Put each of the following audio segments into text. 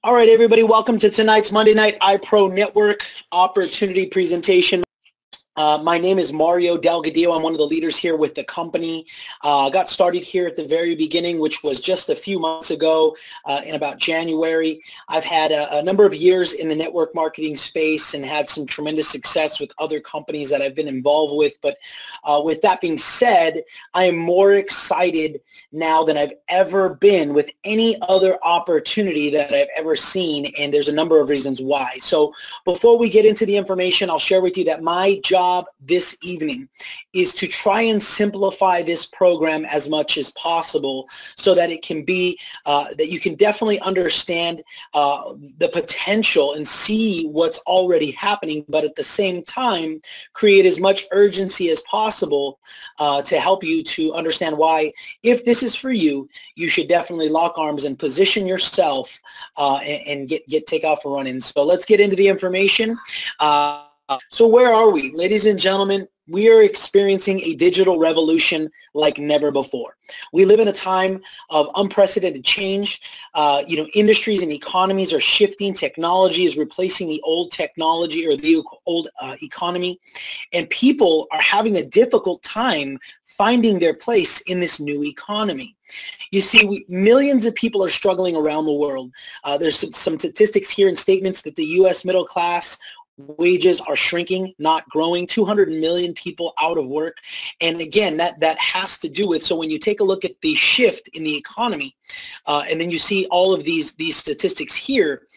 All right, everybody, welcome to tonight's Monday Night iProNetwork opportunity presentation. My name is Mario Delgadillo. I'm one of the leaders here with the company. Got started here at the very beginning, which was just a few months ago in about January. I've had a number of years in the network marketing space and had some tremendous success with other companies that I've been involved with. But with that being said, I am more excited now than I've ever been with any other opportunity that I've ever seen, and there's a number of reasons why. So before we get into the information, I'll share with you that my job this evening is to try and simplify this program as much as possible so that it can be, that you can definitely understand the potential and see what's already happening, but at the same time create as much urgency as possible to help you to understand why, if this is for you, you should definitely lock arms and position yourself and take off and running. So let's get into the information. So where are we? Ladies and gentlemen, we are experiencing a digital revolution like never before. We live in a time of unprecedented change. Industries and economies are shifting. Technology is replacing the old technology or the old economy. And people are having a difficult time finding their place in this new economy. You see, millions of people are struggling around the world. There's some statistics here and statements that the U.S. middle class wages are shrinking, not growing. 200 million people out of work. And again, that has to do with, so when you take a look at the shift in the economy, and then you see all of these statistics here,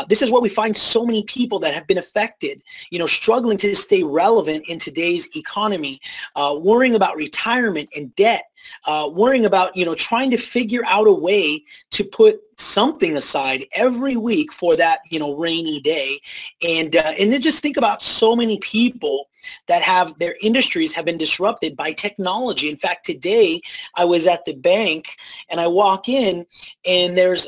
this is where we find so many people that have been affected, struggling to stay relevant in today's economy, worrying about retirement and debt, worrying about, trying to figure out a way to put something aside every week for that, rainy day. And then just think about so many people that have their industries have been disrupted by technology. In fact, today I was at the bank and I walk in and there's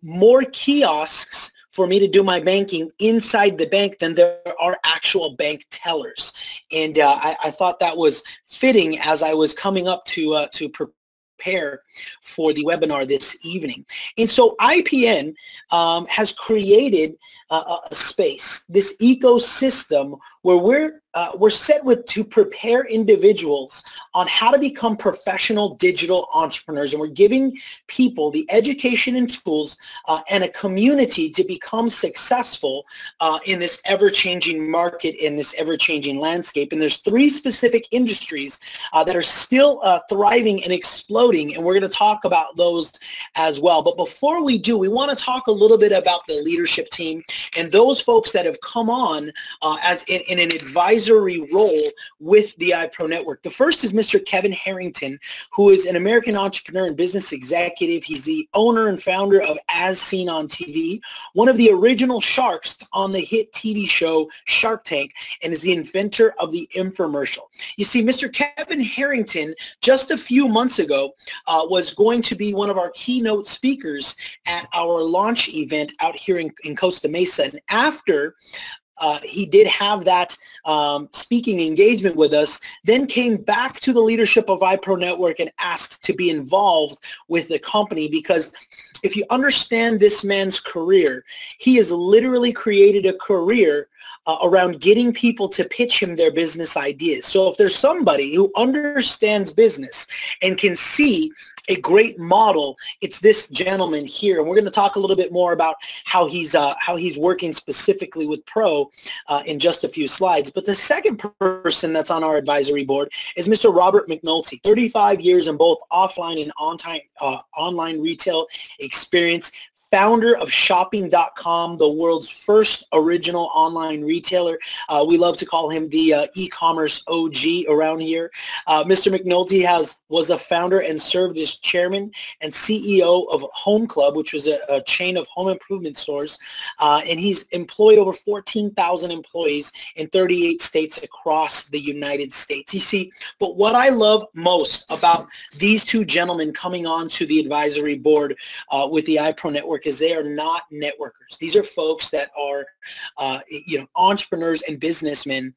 more kiosks for me to do my banking inside the bank than there are actual bank tellers. And I thought that was fitting as I was coming up to prepare for the webinar this evening. And so IPN has created a space, this ecosystem where we're set to prepare individuals on how to become professional digital entrepreneurs, and we're giving people the education and tools and a community to become successful in this ever-changing market, in this ever-changing landscape. And there's three specific industries that are still thriving and exploding, and we're going to talk about those as well. But before we do, we want to talk a little bit about the leadership team and those folks that have come on as in an advisory role with the iProNetwork. The first is Mr. Kevin Harrington, who is an American entrepreneur and business executive. He's the owner and founder of As Seen on TV, one of the original sharks on the hit TV show Shark Tank, and is the inventor of the infomercial. You see, Mr. Kevin Harrington, just a few months ago, was going to be one of our keynote speakers at our launch event out here in Costa Mesa. And after he did have that speaking engagement with us, then came back to the leadership of iProNetwork and asked to be involved with the company, because if you understand this man's career, he has literally created a career around getting people to pitch him their business ideas. So if there's somebody who understands business and can see a great model, it's this gentleman here. And we're going to talk a little bit more about how he's working specifically with Pro in just a few slides. But the second person that's on our advisory board is Mr. Robert McNulty, 35 years in both offline and online retail experience, founder of Shopping.com, the world's first original online retailer. We love to call him the e-commerce OG around here. Mr. McNulty was a founder and served as chairman and CEO of Home Club, which was a chain of home improvement stores. And he's employed over 14,000 employees in 38 states across the United States. You see, but what I love most about these two gentlemen coming on to the advisory board with the iProNetwork is they are not networkers. These are folks that are, entrepreneurs and businessmen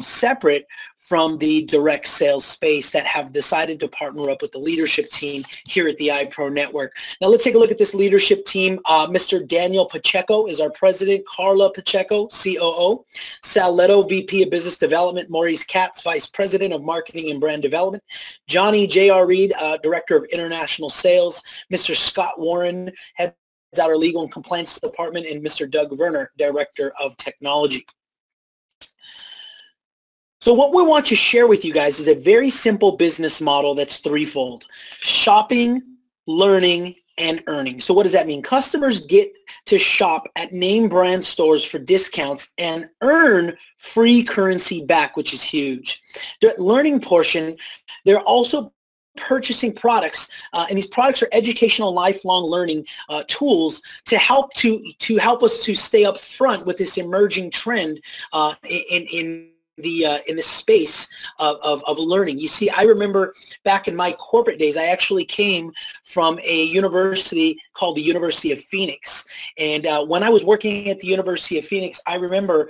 separate from the direct sales space that have decided to partner up with the leadership team here at the iProNetwork. Now let's take a look at this leadership team. Mr. Daniel Pacheco is our president, Carla Pacheco, COO, Sal Leto, VP of Business Development, Maurice Katz, Vice President of Marketing and Brand Development, Johnny J.R. Reed, Director of International Sales, Mr. Scott Warren, heads out our Legal and Compliance Department, and Mr. Doug Werner, Director of Technology. So what we want to share with you guys is a very simple business model that's threefold: shopping, learning, and earning. So what does that mean? Customers get to shop at name brand stores for discounts and earn free currency back, which is huge. The learning portion, they're also purchasing products, and these products are educational, lifelong learning tools to help us to stay up front with this emerging trend in the space of learning. You see, I remember back in my corporate days, I actually came from a university called the University of Phoenix. And when I was working at the University of Phoenix, I remember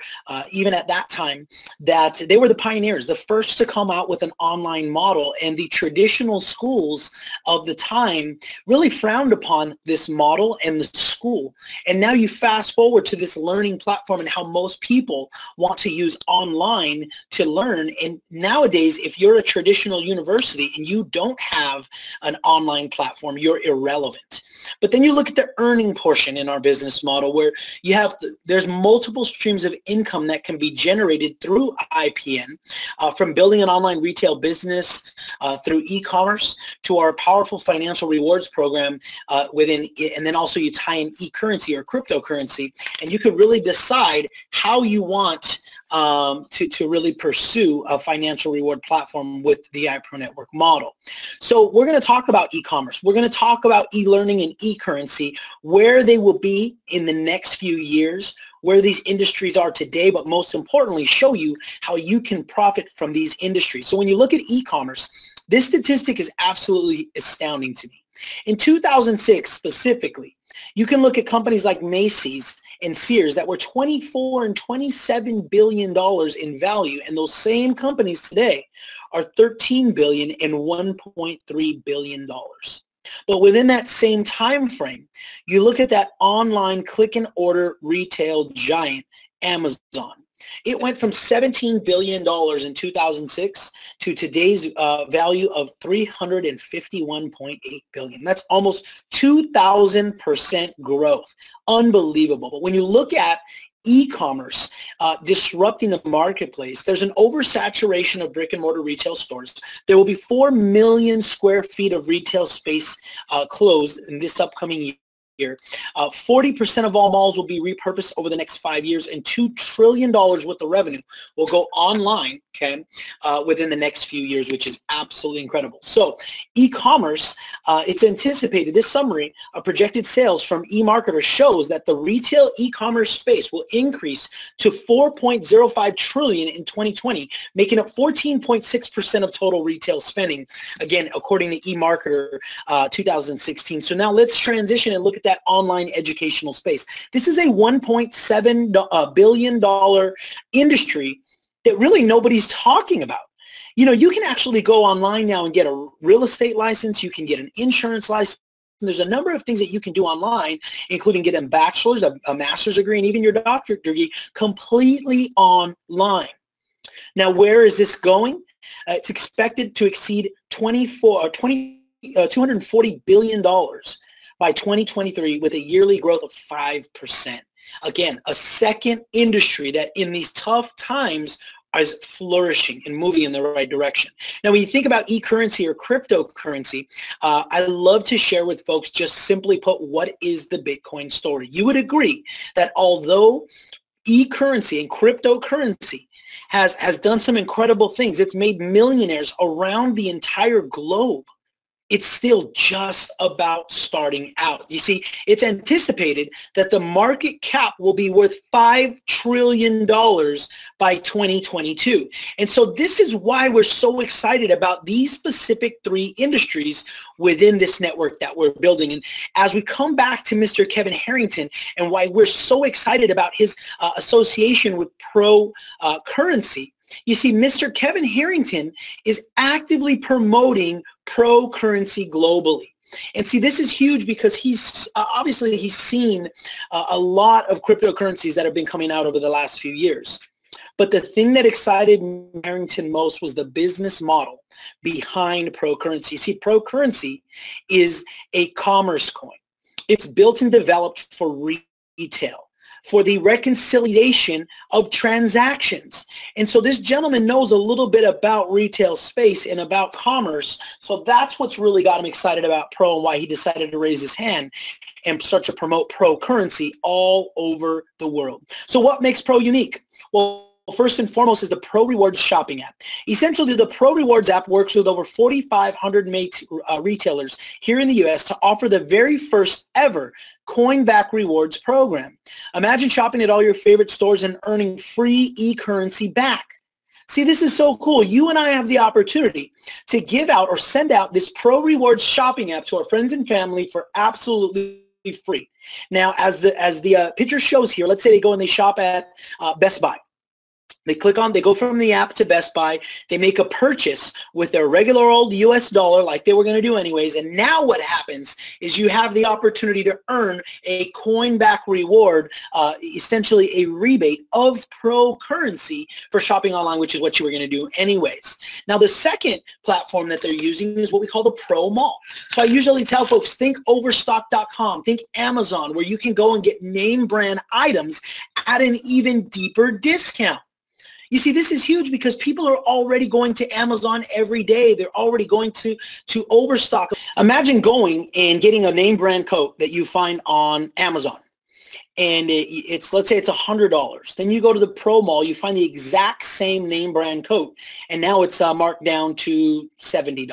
even at that time that they were the pioneers, the first to come out with an online model. And the traditional schools of the time really frowned upon this model and the school. And now you fast forward to this learning platform and how most people want to use online to learn. And nowadays, if you're a traditional university and you don't have an online platform, you're irrelevant. But then you look at the earning portion in our business model, where you have, there's multiple streams of income that can be generated through IPN, from building an online retail business through e-commerce to our powerful financial rewards program within, and then also you tie in e-currency or cryptocurrency, and you could really decide how you want to really pursue a financial reward platform with the iProNetwork model. So we're going to talk about e-commerce. We're going to talk about e-learning and e-currency, where they will be in the next few years, where these industries are today, but most importantly, show you how you can profit from these industries. So when you look at e-commerce, this statistic is absolutely astounding to me. In 2006 specifically, you can look at companies like Macy's and Sears that were $24 and $27 billion in value, and those same companies today are $13 billion and $1.3 billion. But within that same time frame, you look at that online click and order retail giant, Amazon. It went from $17 billion in 2006 to today's value of $351.8 billion. That's almost 2,000% growth. Unbelievable. But when you look at e-commerce disrupting the marketplace, there's an oversaturation of brick and mortar retail stores. There will be 4 million square feet of retail space closed in this upcoming year. 40% of all malls will be repurposed over the next 5 years, and $2 trillion worth of revenue will go online, okay, within the next few years, which is absolutely incredible. So e-commerce, it's anticipated, this summary of projected sales from eMarketer shows that the retail e-commerce space will increase to $4.05 trillion in 2020, making up 14.6% of total retail spending, again, according to eMarketer 2016. So now let's transition and look at that online educational space. This is a $1.7 billion industry that really nobody's talking about. You know, you can actually go online now and get a real estate license. You can get an insurance license. There's a number of things that you can do online, including get a bachelor's, a master's degree, and even your doctorate degree completely online. Now, where is this going? It's expected to exceed $240 billion by 2023, with a yearly growth of 5%. Again, a second industry that in these tough times is flourishing and moving in the right direction. Now, when you think about e-currency or cryptocurrency, I love to share with folks, just simply put, what is the Bitcoin story? You would agree that although e-currency and cryptocurrency has done some incredible things, it's made millionaires around the entire globe, it's still just about starting out. You see, it's anticipated that the market cap will be worth $5 trillion by 2022. And so this is why we're so excited about these specific 3 industries within this network that we're building. And as we come back to Mr. Kevin Harrington and why we're so excited about his association with Pro Currency, You see, Mr. Kevin Harrington is actively promoting pro currency globally. And see, this is huge because he's obviously he's seen a lot of cryptocurrencies that have been coming out over the last few years. But the thing that excited Harrington most was the business model behind pro currency. See, pro currency is a commerce coin. It's built and developed for retail, for the reconciliation of transactions. And so this gentleman knows a little bit about retail space and about commerce. So that's what's really got him excited about pro and why he decided to raise his hand and start to promote pro currency all over the world. So what makes pro unique? Well, first and foremost is the Pro Rewards shopping app. Essentially, the Pro Rewards app works with over 4,500 retailers here in the U.S. to offer the very first ever coin-back rewards program. Imagine shopping at all your favorite stores and earning free e-currency back. See, this is so cool. You and I have the opportunity to give out or send out this Pro Rewards shopping app to our friends and family for absolutely free. Now, as the picture shows here, let's say they go and they shop at Best Buy. They go from the app to Best Buy, they make a purchase with their regular old US dollar like they were going to do anyways, and now what happens is you have the opportunity to earn a coin back reward, essentially a rebate of pro currency for shopping online, which is what you were going to do anyways. Now the second platform that they're using is what we call the Pro Mall. So I usually tell folks, think Overstock.com, think Amazon, where you can go and get name brand items at an even deeper discount. You see, this is huge because people are already going to Amazon every day. They're already going to Overstock. Imagine going and getting a name brand coat that you find on Amazon. And let's say it's $100. Then you go to the Pro Mall, you find the exact same name brand coat, and now it's marked down to $70,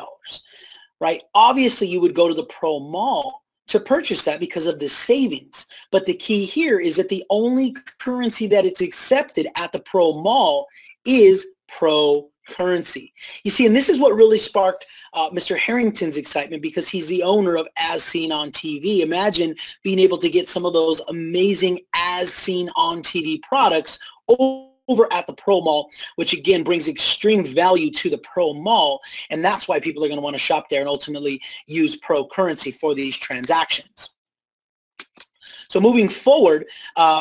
right? Obviously, you would go to the Pro Mall to purchase that because of the savings. But the key here is that the only currency that it's accepted at the Pro Mall is pro currency. You see, and this is what really sparked Mr. Harrington's excitement because he's the owner of As Seen on TV. Imagine being able to get some of those amazing As Seen on TV products over at the Pro Mall, which again brings extreme value to the Pro Mall, and that's why people are going to want to shop there and ultimately use pro currency for these transactions. So moving forward,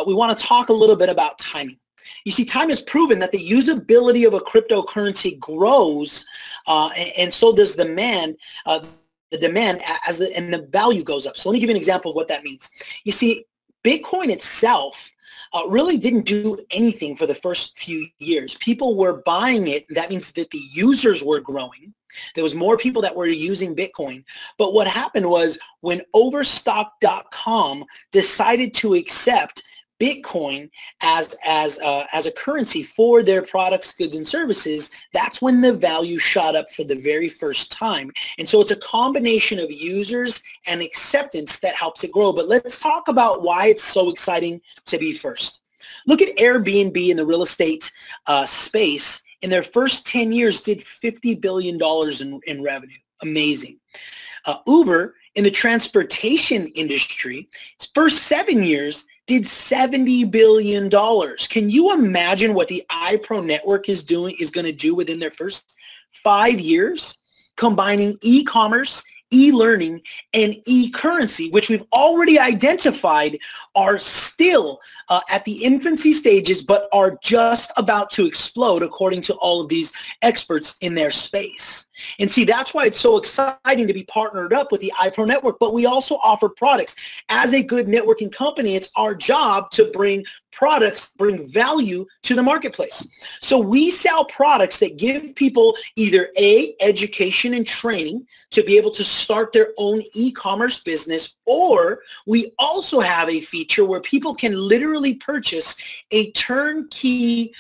we want to talk a little bit about timing. You see, time has proven that the usability of a cryptocurrency grows, and so does demand. The demand and the value goes up. So let me give you an example of what that means. You see, Bitcoin itself really didn't do anything for the first few years. People were buying it. That means that the users were growing. There was more people that were using Bitcoin. But what happened was when Overstock.com decided to accept Bitcoin as a currency for their products, goods, and services, that's when the value shot up for the very first time. And so it's a combination of users and acceptance that helps it grow. But let's talk about why it's so exciting to be first. Look at Airbnb in the real estate space. In their first 10 years, did $50 billion in revenue. Amazing. Uber in the transportation industry, its first 7 years, did $70 billion. Can you imagine what the iProNetwork is going to do within their first 5 years, combining e-commerce, e-learning, and e-currency, which we've already identified are still at the infancy stages, but are just about to explode according to all of these experts in their space. And see, that's why it's so exciting to be partnered up with the iProNetwork, but we also offer products. As a good networking company, it's our job to bring products, bring value to the marketplace. So we sell products that give people either A, education and training to be able to start their own e-commerce business, or we also have a feature where people can literally purchase a turnkey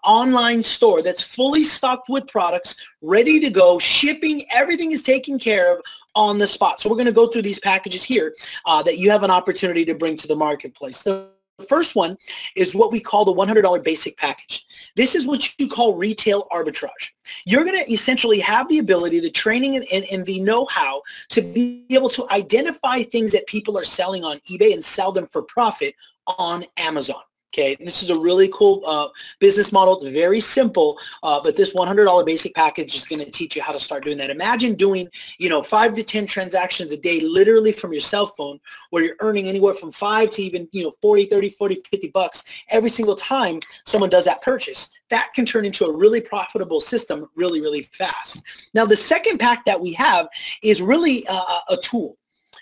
online store that's fully stocked with products, ready to go, shipping, everything is taken care of on the spot. So we're going to go through these packages here that you have an opportunity to bring to the marketplace. The first one is what we call the $100 basic package. This is what you call retail arbitrage. You're going to essentially have the ability, the training, and the know-how to be able to identify things that people are selling on eBay and sell them for profit on Amazon. Okay, and this is a really cool business model. It's very simple, but this $100 basic package is going to teach you how to start doing that. Imagine doing, 5 to 10 transactions a day, literally from your cell phone, where you're earning anywhere from 5 to even, 40, 30, 40, 50 bucks every single time someone does that purchase. That can turn into a really profitable system really, really fast. Now, the second pack that we have is really a tool.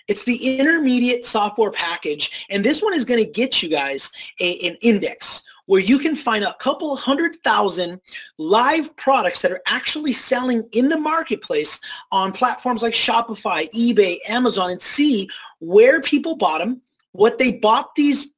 It's the intermediate software package, and this one is going to get you guys an index where you can find a couple 100,000 live products that are actually selling in the marketplace on platforms like Shopify, eBay, Amazon, and see where people bought them, what they bought these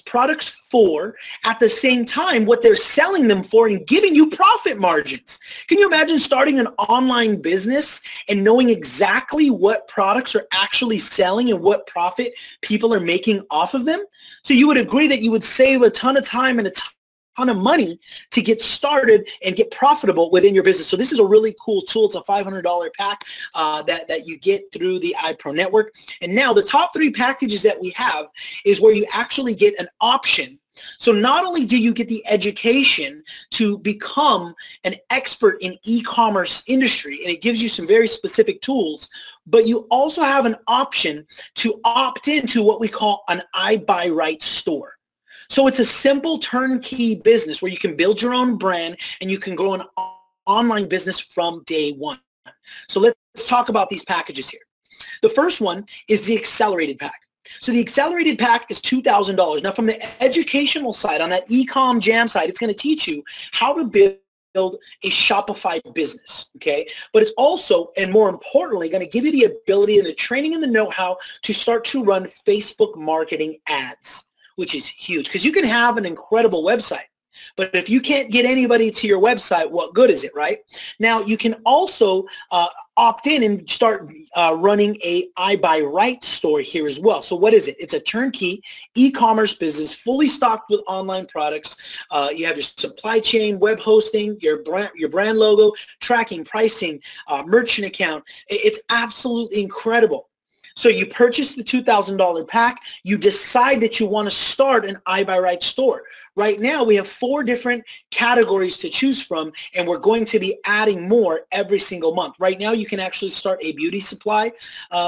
products for, at the same time what they're selling them for, and giving you profit margins. Can you imagine starting an online business and knowing exactly what products are actually selling and what profit people are making off of them? So you would agree that you would save a ton of time and a ton of money to get started and get profitable within your business. So this is a really cool tool. It's a $500 pack that you get through the iProNetwork. And now the top 3 packages that we have is where you actually get an option. So not only do you get the education to become an expert in e-commerce industry, and it gives you some very specific tools, but you also have an option to opt into what we call an I Buy Right store. So it's a simple turnkey business where you can build your own brand and you can grow an online business from day one. So let's talk about these packages here. The first one is the accelerated pack. So the accelerated pack is $2,000. Now, from the educational side, on that e-com jam side, it's going to teach you how to build a Shopify business, okay? But it's also, and more importantly, going to give you the ability and the training and the know-how to start to run Facebook marketing ads, which is huge, because you can have an incredible website, but if you can't get anybody to your website, what good is it, right? Now, you can also opt in and start running a I Buy Right store here as well. So what is it? It's a turnkey e-commerce business, fully stocked with online products. You have your supply chain, web hosting, your brand logo, tracking, pricing, merchant account. It's absolutely incredible. So you purchase the $2,000 pack, you decide that you want to start an I Buy Right store. Right now we have 4 different categories to choose from, and we're going to be adding more every single month. Right now you can actually start a beauty supply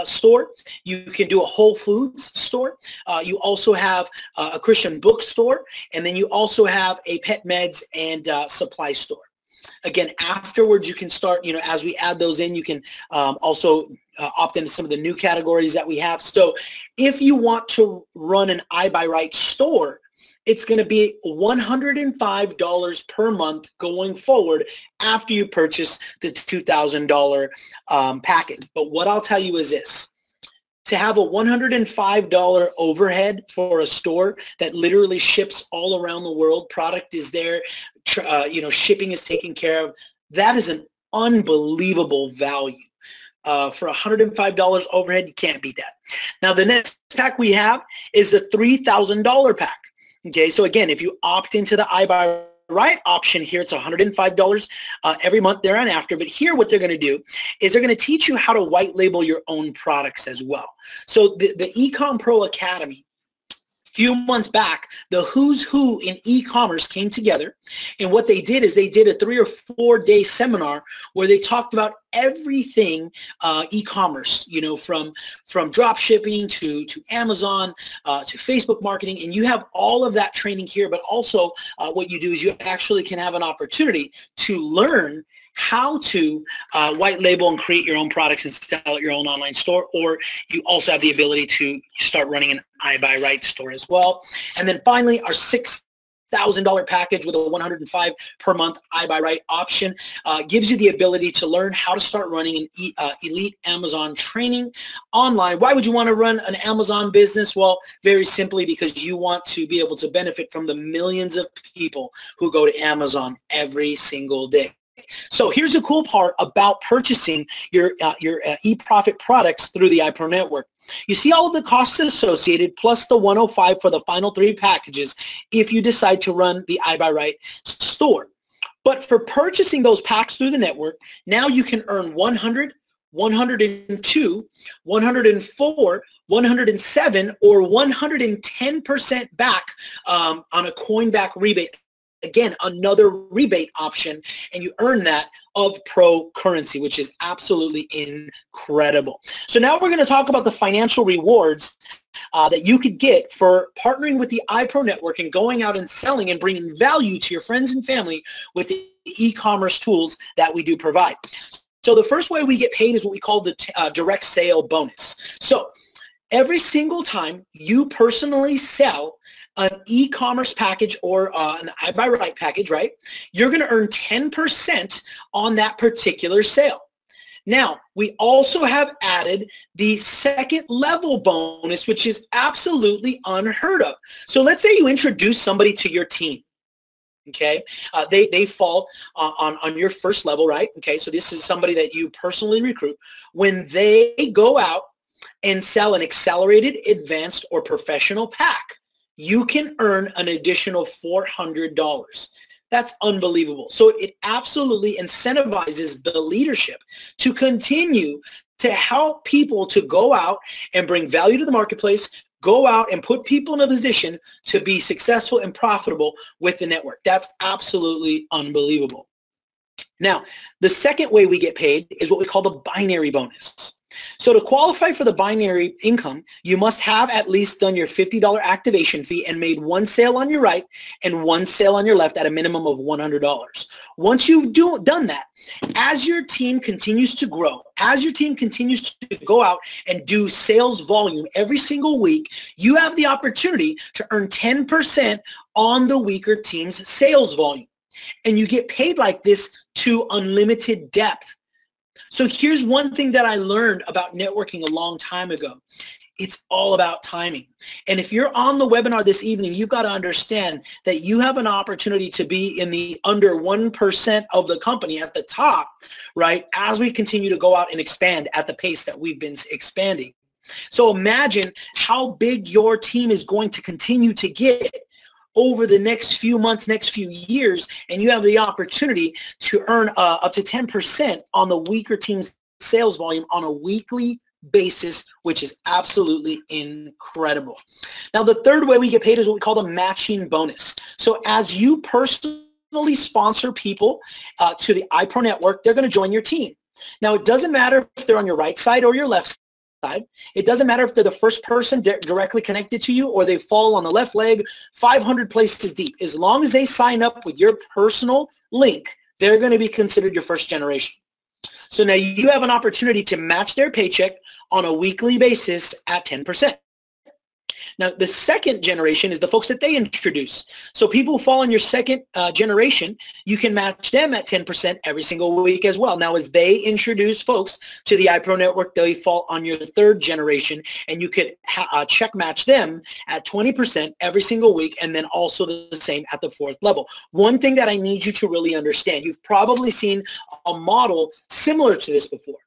store. You can do a Whole Foods store. You also have a Christian bookstore, and then you also have a pet meds and supply store. Again, afterwards you can start, as we add those in, you can also opt into some of the new categories that we have. So if you want to run an I Buy Right store, it's going to be $105 per month going forward after you purchase the $2,000 package. But what I'll tell you is this. To have a $105 overhead for a store that literally ships all around the world, product is there, shipping is taken care of, that is an unbelievable value. For $105 overhead, you can't beat that. Now, the next pack we have is the $3,000 pack. Okay, so again, if you opt into the I Buy Right option here, it's $105 every month there and after. But here what they're going to do is they're going to teach you how to white label your own products as well. So the Ecom Pro Academy, a few months back, the who's who in e-commerce came together, and what they did is they did a 3 or 4 day seminar where they talked about everything e-commerce, from drop shipping to Amazon to Facebook marketing, and you have all of that training here. But also what you do is you actually can have an opportunity to learn how to white label and create your own products and sell at your own online store, or you also have the ability to start running an I Buy Right store as well. And then finally, our $6,000 package with a $105 per month I Buy Right option gives you the ability to learn how to start running an elite Amazon training online. Why would you want to run an Amazon business? Well, very simply because you want to be able to benefit from the millions of people who go to Amazon every single day. So here's the cool part about purchasing your e-profit products through the iProNetwork. You see all of the costs associated plus the $105 for the final 3 packages if you decide to run the I Buy Right store. But for purchasing those packs through the network, now you can earn 100, 102, 104, 107, or 110% back on a coin back rebate. Again, another rebate option, and you earn that of Pro currency, which is absolutely incredible. So now we're going to talk about the financial rewards that you could get for partnering with the iProNetwork and going out and selling and bringing value to your friends and family with the e-commerce tools that we do provide. So the first way we get paid is what we call the direct sale bonus. So every single time you personally sell an e-commerce package or an iBuyRight package, right, you're going to earn 10% on that particular sale. Now, we also have added the second level bonus, which is absolutely unheard of. So let's say you introduce somebody to your team. Okay, they fall on your first level, right? Okay, so this is somebody that you personally recruit. When they go out and sell an accelerated, advanced, or professional pack, you can earn an additional $400. That's unbelievable. So it absolutely incentivizes the leadership to continue to help people to go out and bring value to the marketplace, go out and put people in a position to be successful and profitable with the network. That's absolutely unbelievable. Now, the second way we get paid is what we call the binary bonus. So to qualify for the binary income, you must have at least done your $50 activation fee and made one sale on your right and one sale on your left at a minimum of $100. Once you've done that, as your team continues to grow, as your team continues to go out and do sales volume every single week, you have the opportunity to earn 10% on the weaker team's sales volume. And you get paid like this to unlimited depth. So here's one thing that I learned about networking a long time ago. It's all about timing. And if you're on the webinar this evening, you've got to understand that you have an opportunity to be in the under 1% of the company at the top, right, as we continue to go out and expand at the pace that we've been expanding. So imagine how big your team is going to continue to get over the next few months, next few years, and you have the opportunity to earn up to 10% on the weaker team's sales volume on a weekly basis, which is absolutely incredible. Now, the third way we get paid is what we call the matching bonus. So as you personally sponsor people to the iProNetwork, they're going to join your team. Now, it doesn't matter if they're on your right side or your left side. It doesn't matter if they're the first person directly connected to you or they fall on the left leg 500 places deep. As long as they sign up with your personal link, they're going to be considered your first generation. So now you have an opportunity to match their paycheck on a weekly basis at 10%. Now, the second generation is the folks that they introduce. So people who fall in your second generation, you can match them at 10% every single week as well. Now, as they introduce folks to the iProNetwork, they fall on your third generation, and you could check match them at 20% every single week, and then also the same at the fourth level. One thing that I need you to really understand, you've probably seen a model similar to this before.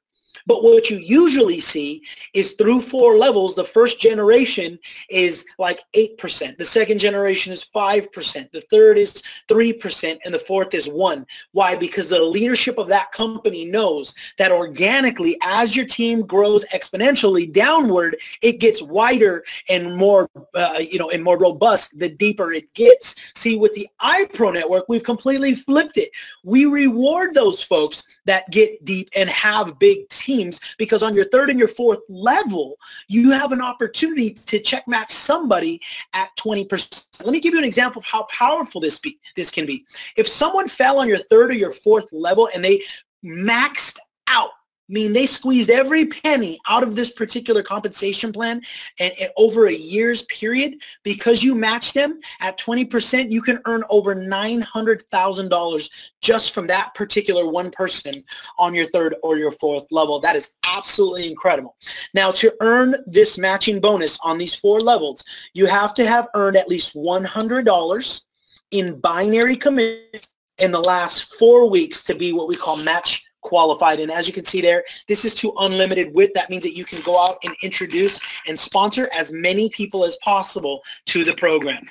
But what you usually see is through 4 levels, the first generation is like 8%. The second generation is 5%. The third is 3%. And the fourth is 1%. Why? Because the leadership of that company knows that organically, as your team grows exponentially downward, it gets wider and more, and more robust the deeper it gets. See, with the iProNetwork, we've completely flipped it. We reward those folks that get deep and have big teams, because on your third and your fourth level, you have an opportunity to check match somebody at 20%. Let me give you an example of how powerful this can be. If someone fell on your third or your fourth level and they maxed out, they squeezed every penny out of this particular compensation plan and over a year's period, because you match them at 20%, you can earn over $900,000 just from that particular one person on your third or your fourth level. That is absolutely incredible. Now, to earn this matching bonus on these 4 levels, you have to have earned at least $100 in binary commits in the last 4 weeks to be what we call match qualified. And as you can see there, this is to unlimited width. That means that you can go out and introduce and sponsor as many people as possible to the program.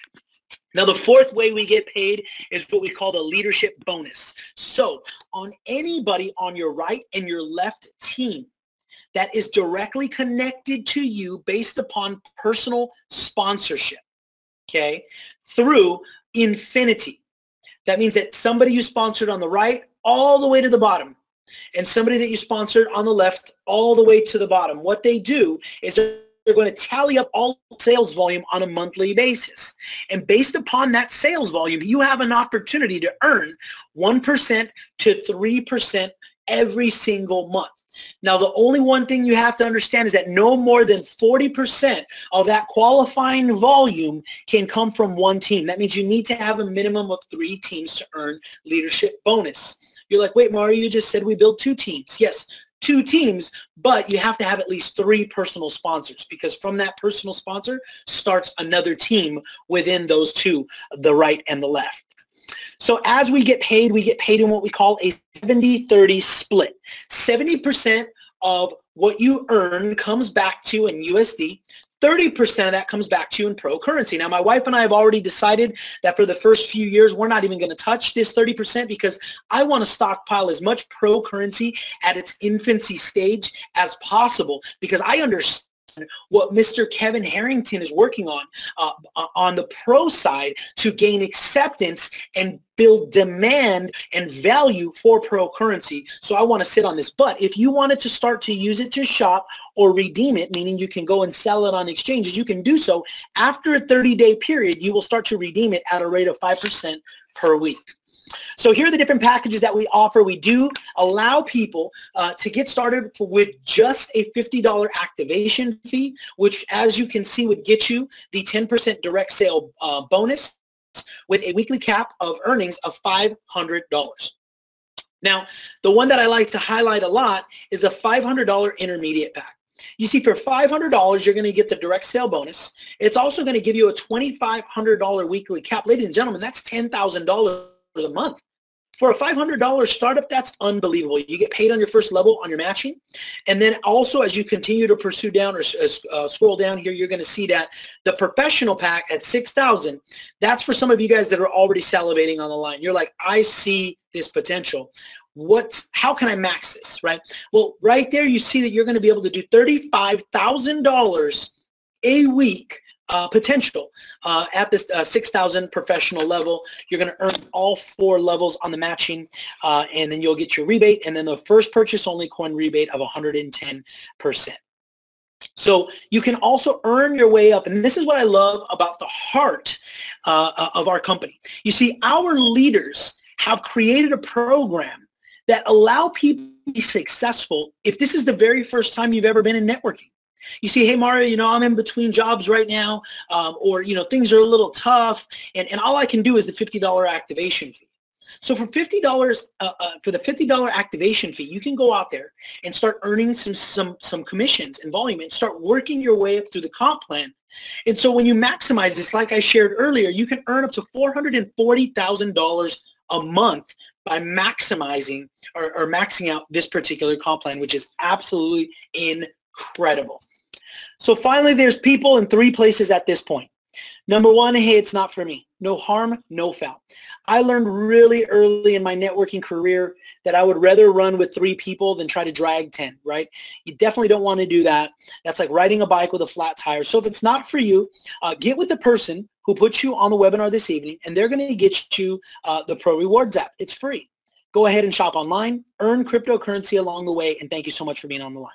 Now, the fourth way we get paid is what we call the leadership bonus. So on anybody on your right and your left team, that is directly connected to you based upon personal sponsorship, okay, through infinity. That means that somebody you sponsored on the right all the way to the bottom, and somebody that you sponsored on the left all the way to the bottom. What they do is they're going to tally up all sales volume on a monthly basis. And based upon that sales volume, you have an opportunity to earn 1% to 3% every single month. Now, the only one thing you have to understand is that no more than 40% of that qualifying volume can come from one team. That means you need to have a minimum of 3 teams to earn leadership bonus. You're like, wait, Mario, you just said we build 2 teams. Yes, 2 teams, but you have to have at least 3 personal sponsors, because from that personal sponsor starts another team within those 2, the right and the left. So as we get paid in what we call a 70-30 split. 70% of what you earn comes back to you in USD. 30% of that comes back to you in pro currency. Now, my wife and I have already decided that for the first few years, we're not even going to touch this 30% because I want to stockpile as much pro currency at its infancy stage as possible, because I understand what Mr. Kevin Harrington is working on the pro side to gain acceptance and build demand and value for pro currency. So I want to sit on this. But if you wanted to start to use it to shop or redeem it, meaning you can go and sell it on exchanges, you can do so. After a 30-day period, you will start to redeem it at a rate of 5% per week. So here are the different packages that we offer. We do allow people to get started with just a $50 activation fee, which, as you can see, would get you the 10% direct sale bonus with a weekly cap of earnings of $500. Now, the one that I like to highlight a lot is the $500 intermediate pack. You see, for $500, you're going to get the direct sale bonus. It's also going to give you a $2,500 weekly cap. Ladies and gentlemen, that's $10,000 a month. For a $500 startup, that's unbelievable. You get paid on your first level on your matching. And then also, as you continue to pursue down or scroll down here, you're going to see that the professional pack at $6,000, that's for some of you guys that are already salivating on the line. You're like, I see this potential. How can I max this, right? Well, right there, you see that you're going to be able to do $35,000 a week potential at this 6,000 professional level. You're going to earn all 4 levels on the matching, and then you'll get your rebate, and then the first purchase only coin rebate of 110%. So you can also earn your way up, and this is what I love about the heart of our company. You see, our leaders have created a program that allow people to be successful if this is the very first time you've ever been in networking. You see, hey, Mario, I'm in between jobs right now, or, things are a little tough, and all I can do is the $50 activation fee. So for $50, for the $50 activation fee, you can go out there and start earning some commissions and volume and start working your way up through the comp plan. And so when you maximize this, like I shared earlier, you can earn up to $440,000 a month by maximizing or maxing out this particular comp plan, which is absolutely incredible. So finally, there's people in 3 places at this point. Number 1, hey, it's not for me. No harm, no foul. I learned really early in my networking career that I would rather run with 3 people than try to drag 10, right? You definitely don't want to do that. That's like riding a bike with a flat tire. So if it's not for you, get with the person who put you on the webinar this evening, and they're going to get you the Pro Rewards app. It's free. Go ahead and shop online, earn cryptocurrency along the way, and thank you so much for being on the line.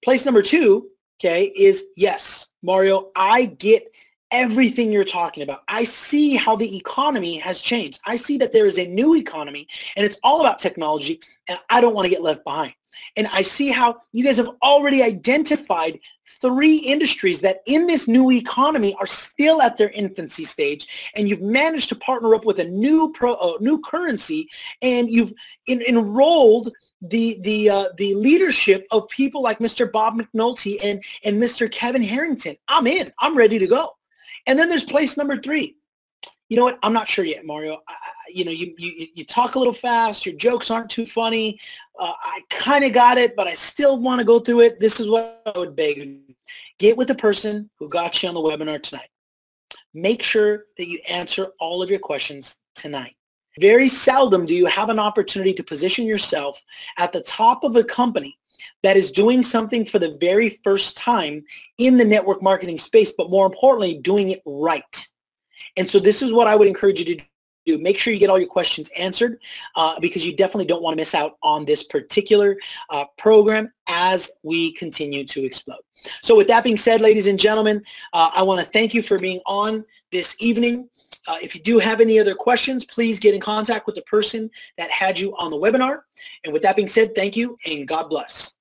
Place number 2, okay, is yes, Mario, I get everything you're talking about. I see how the economy has changed. I see that there is a new economy, and it's all about technology, and I don't want to get left behind. And I see how you guys have already identified 3 industries that in this new economy are still at their infancy stage, and you've managed to partner up with a new currency, and you've enrolled the leadership of people like Mr. Bob McNulty and Mr. Kevin Harrington. I'm in. I'm ready to go. And then there's place number 3. You know what? I'm not sure yet, Mario. You talk a little fast. Your jokes aren't too funny. I kind of got it, but I still want to go through it. This is what I would beg you. Get with the person who got you on the webinar tonight. Make sure that you answer all of your questions tonight. Very seldom do you have an opportunity to position yourself at the top of a company that is doing something for the very first time in the network marketing space, but more importantly, doing it right. And so this is what I would encourage you to do. Make sure you get all your questions answered because you definitely don't want to miss out on this particular program as we continue to explode. So with that being said, ladies and gentlemen, I want to thank you for being on this evening. If you do have any other questions, please get in contact with the person that had you on the webinar. And with that being said, thank you and God bless.